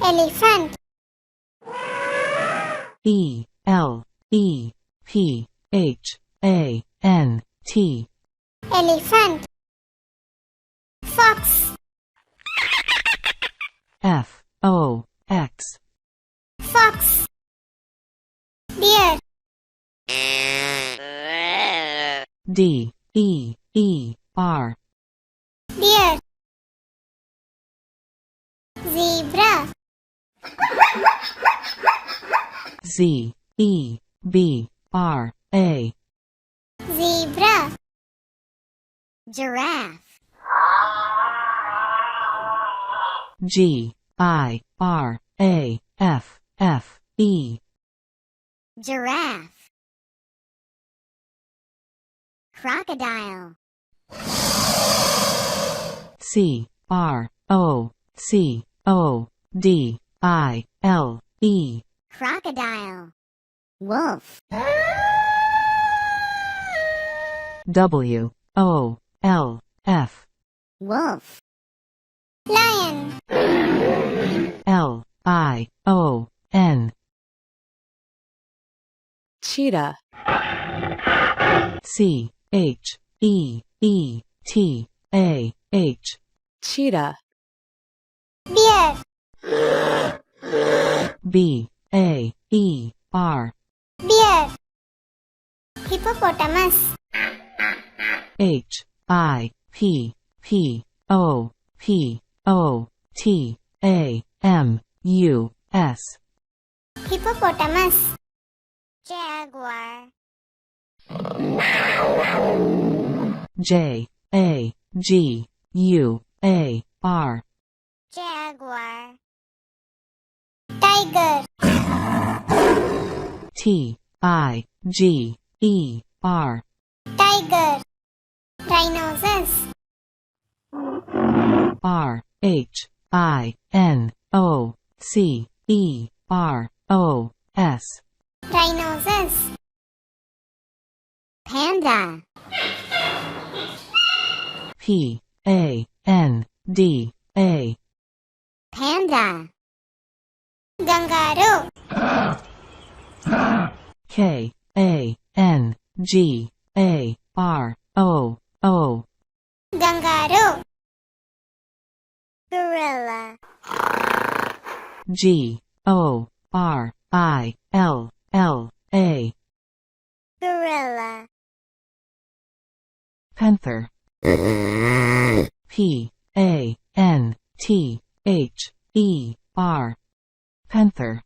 Elephant. E-L-E-P-H-A-N-T. Elephant. Fox. F-O-X. Fox. Deer. D-E-E-R. Deer. Zebra. Z-E-B-R-A. Zebra. Giraffe. G-I-R-A-F-F-E. Giraffe. Crocodile. C-R-O-C-O-D-I-L-E. Crocodile. Wolf. W-O-L-F. Wolf. Lion. L-I-O-N. Cheetah. C-H-E-E-T-A-H. Cheetah. Bear. B-A-E-R. Bear. Hippopotamus. H-I-P-P-O-P-O-T-A-M-U-S. Hippopotamus. Jaguar. J-A-G-U-A-R. Jaguar. Tiger. T-I-G-E-R. Tiger. Rhinoceros. R-H-I-N-O-C-E-R-O-S. Rhinoceros. Panda. P-A-N-D-A. Panda. Kangaroo. K-A-N-G-A-R-O-O. Kangaroo. Gorilla. G-O-R-I-L-L-A. Gorilla. Panther. P-A-N-T-H-E-R. Panther.